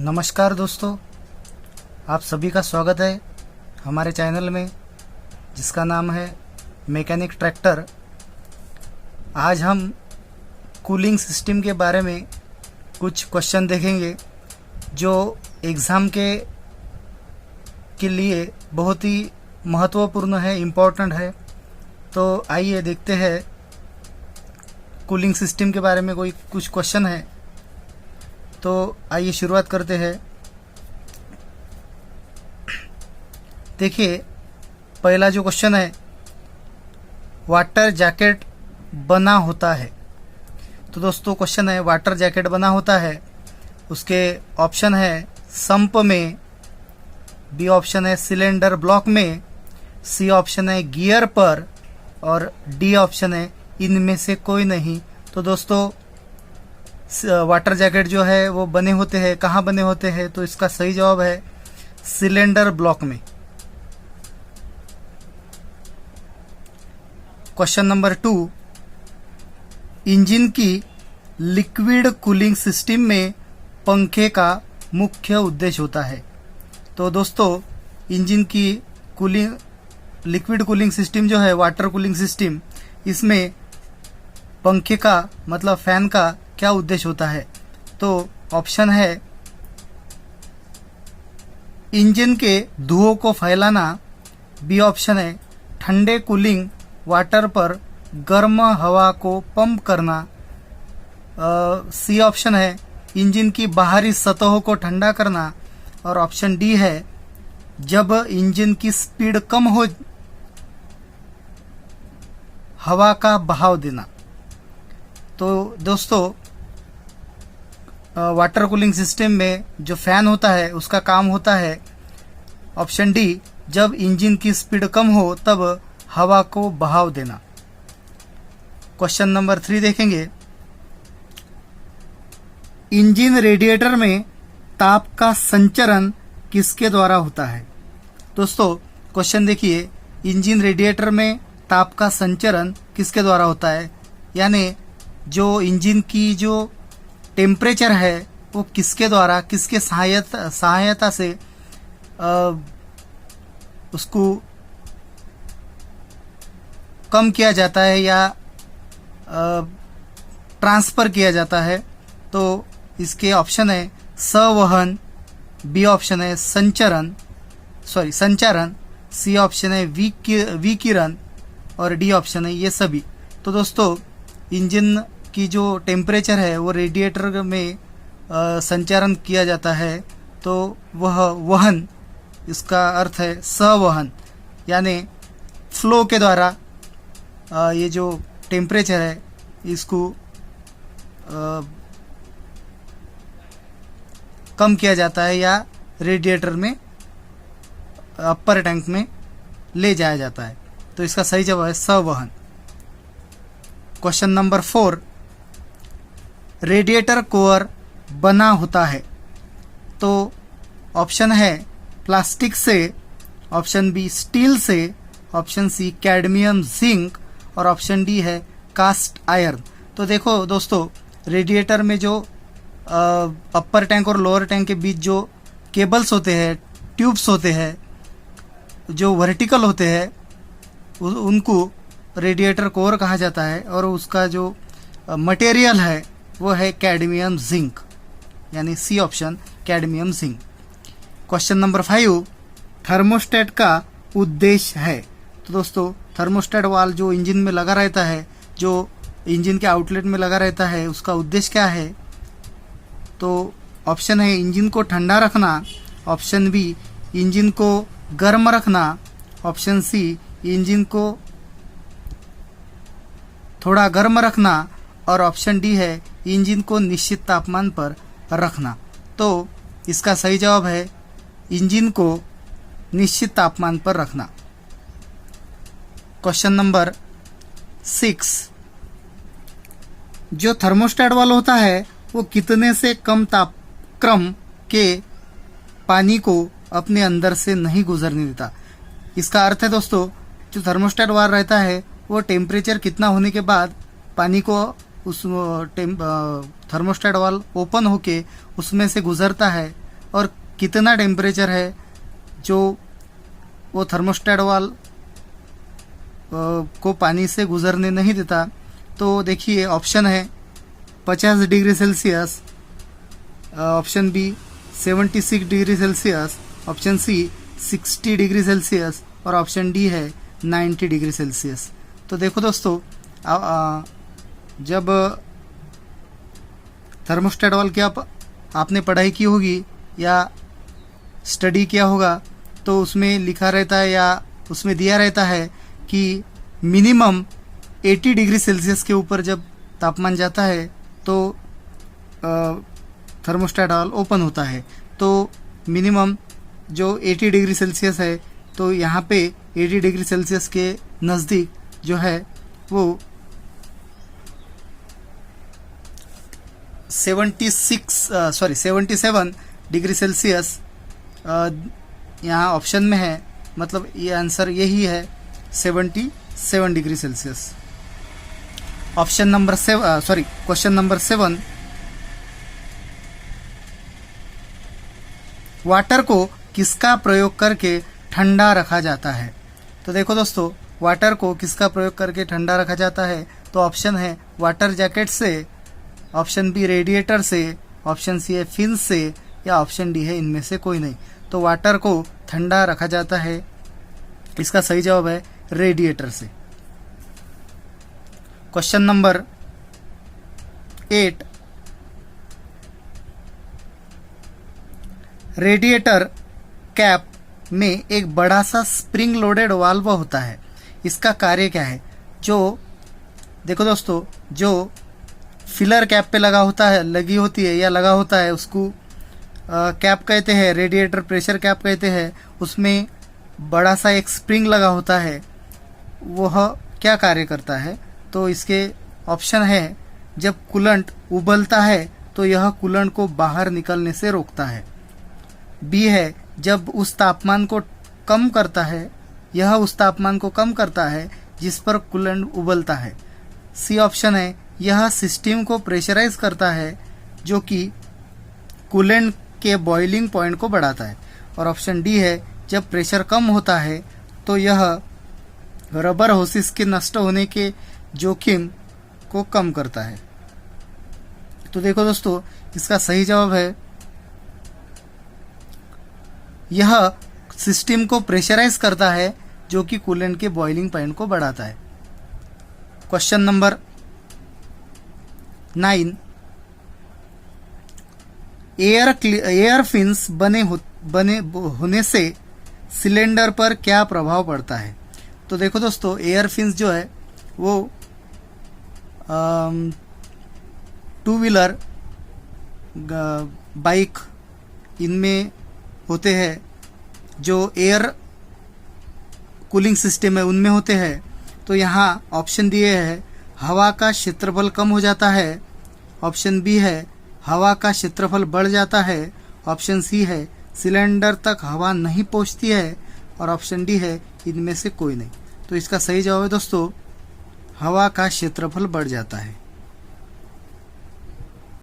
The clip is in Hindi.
नमस्कार दोस्तों, आप सभी का स्वागत है हमारे चैनल में जिसका नाम है मैकेनिक ट्रैक्टर। आज हम कूलिंग सिस्टम के बारे में कुछ क्वेश्चन देखेंगे जो एग्ज़ाम के लिए बहुत ही महत्वपूर्ण है, इम्पोर्टेंट है। तो आइए देखते हैं कूलिंग सिस्टम के बारे में कुछ क्वेश्चन है। तो आइए शुरुआत करते हैं। देखिए, पहला जो क्वेश्चन है, वाटर जैकेट बना होता है। तो दोस्तों क्वेश्चन है वाटर जैकेट बना होता है, उसके ऑप्शन है संप में, बी ऑप्शन है सिलेंडर ब्लॉक में, सी ऑप्शन है गियर पर और डी ऑप्शन है इनमें से कोई नहीं। तो दोस्तों वाटर जैकेट जो है वो बने होते हैं, कहाँ बने होते हैं? तो इसका सही जवाब है सिलेंडर ब्लॉक में। क्वेश्चन नंबर 2, इंजन की लिक्विड कूलिंग सिस्टम में पंखे का मुख्य उद्देश्य होता है। तो दोस्तों इंजन की लिक्विड कूलिंग सिस्टम जो है, वाटर कूलिंग सिस्टम, इसमें पंखे का मतलब फैन का क्या उद्देश्य होता है? तो ऑप्शन है इंजन के धुओं को फैलाना, बी ऑप्शन है ठंडे कूलिंग वाटर पर गर्म हवा को पंप करना, सी ऑप्शन है इंजन की बाहरी सतहों को ठंडा करना और ऑप्शन डी है जब इंजन की स्पीड कम हो हवा का बहाव देना। तो दोस्तों वाटर कूलिंग सिस्टम में जो फैन होता है उसका काम होता है ऑप्शन डी, जब इंजन की स्पीड कम हो तब हवा को बहाव देना। क्वेश्चन नंबर 3 देखेंगे, इंजन रेडिएटर में ताप का संचरण किसके द्वारा होता है? दोस्तों क्वेश्चन देखिए, इंजन रेडिएटर में ताप का संचरण किसके द्वारा होता है? यानी जो इंजन की जो टेम्परेचर है वो किसके द्वारा, किसके सहायता से उसको कम किया जाता है या ट्रांसफर किया जाता है? तो इसके ऑप्शन है संवहन, बी ऑप्शन है संचारण, सी ऑप्शन है विकिरण और डी ऑप्शन है ये सभी। तो दोस्तों इंजन की जो टेम्परेचर है वो रेडिएटर में संचारण किया जाता है, तो वह वहन, इसका अर्थ है संवहन, यानी फ्लो के द्वारा ये जो टेम्परेचर है इसको कम किया जाता है या रेडिएटर में अपर टैंक में ले जाया जाता है। तो इसका सही जवाब है संवहन। क्वेश्चन नंबर 4, रेडिएटर कोर बना होता है। तो ऑप्शन है प्लास्टिक से, ऑप्शन बी स्टील से, ऑप्शन सी कैडमियम जिंक और ऑप्शन डी है कास्ट आयरन। तो देखो दोस्तों, रेडिएटर में जो अपर टैंक और लोअर टैंक के बीच जो केबल्स होते हैं, ट्यूब्स होते हैं, जो वर्टिकल होते हैं, उनको रेडिएटर कोर कहा जाता है और उसका जो मटेरियल है वो है कैडमियम जिंक, यानी C option cadmium zinc. Question number 5, thermostat का उद्देश्य है। तो दोस्तों थर्मोस्टेट वाल्व जो इंजन में लगा रहता है, जो इंजन के आउटलेट में लगा रहता है, उसका उद्देश्य क्या है? तो ऑप्शन है इंजन को ठंडा रखना, ऑप्शन बी इंजन को गर्म रखना, ऑप्शन सी इंजन को थोड़ा गर्म रखना और ऑप्शन डी है इंजन को निश्चित तापमान पर रखना। तो इसका सही जवाब है इंजन को निश्चित तापमान पर रखना। क्वेश्चन नंबर 6, जो थर्मोस्टेट वाल्व होता है वो कितने से कम तापक्रम के पानी को अपने अंदर से नहीं गुजरने देता? इसका अर्थ है दोस्तों, जो थर्मोस्टेट वाल्व रहता है वो टेम्परेचर कितना होने के बाद पानी को उस थर्मोस्टेट वाल्व ओपन होके उसमें से गुजरता है और कितना टेम्परेचर है जो वो थर्मोस्टेट वाल को पानी से गुजरने नहीं देता। तो देखिए ऑप्शन है 50 degree Celsius, option B 76 degree Celsius, option C 60 degree Celsius और ऑप्शन डी है 90 डिग्री सेल्सियस। तो देखो दोस्तों, जब थर्मोस्टेट वाल की आपने पढ़ाई की होगी या स्टडी किया होगा तो उसमें लिखा रहता है या उसमें दिया रहता है कि मिनिमम 80 डिग्री सेल्सियस के ऊपर जब तापमान जाता है तो थर्मोस्टेट वाल ओपन होता है। तो मिनिमम जो 80 डिग्री सेल्सियस है, तो यहाँ पे 80 डिग्री सेल्सियस के नज़दीक जो है वो 77 डिग्री सेल्सियस यहाँ ऑप्शन में है, मतलब ये आंसर यही है 77 degree Celsius. Option number question number 7, water को किसका प्रयोग करके ठंडा रखा जाता है? तो देखो दोस्तों, वाटर को किसका प्रयोग करके ठंडा रखा जाता है? तो ऑप्शन है वाटर जैकेट से, ऑप्शन बी रेडिएटर से, ऑप्शन सी है फिन से या ऑप्शन डी है इनमें से कोई नहीं। तो वाटर को ठंडा रखा जाता है, इसका सही जवाब है रेडिएटर से। क्वेश्चन नंबर 8, रेडिएटर कैप में एक बड़ा सा स्प्रिंग लोडेड वाल्व होता है, इसका कार्य क्या है? जो देखो दोस्तों, जो फिलर कैप पे लगी होती है या लगा होता है उसको कैप कहते हैं, रेडिएटर प्रेशर कैप कहते हैं। उसमें बड़ा सा एक स्प्रिंग लगा होता है, वह क्या कार्य करता है? तो इसके ऑप्शन है, जब कूलेंट उबलता है तो यह कूलेंट को बाहर निकलने से रोकता है। बी है, जब उस तापमान को कम करता है, यह उस तापमान को कम करता है जिस पर कूलेंट उबलता है। सी ऑप्शन है, यह सिस्टम को प्रेशराइज करता है जो कि कूलेंट के बॉइलिंग पॉइंट को बढ़ाता है। और ऑप्शन डी है, जब प्रेशर कम होता है तो यह रबर होसिस के नष्ट होने के जोखिम को कम करता है। तो देखो दोस्तों, इसका सही जवाब है, यह सिस्टम को प्रेशराइज करता है जो कि कूलेंट के बॉइलिंग पॉइंट को बढ़ाता है। क्वेश्चन नंबर 9, एयर फिन्स बने होने से सिलेंडर पर क्या प्रभाव पड़ता है? तो देखो दोस्तों, एयर फिन्स जो है वो 2 व्हीलर बाइक इनमें होते हैं, जो एयर कूलिंग सिस्टम है उनमें होते हैं। तो यहाँ ऑप्शन दिए है, हवा का क्षेत्रफल कम हो जाता है, ऑप्शन बी है हवा का क्षेत्रफल बढ़ जाता है, ऑप्शन सी है सिलेंडर तक हवा नहीं पहुँचती है और ऑप्शन डी है इनमें से कोई नहीं। तो इसका सही जवाब है दोस्तों, हवा का क्षेत्रफल बढ़ जाता है।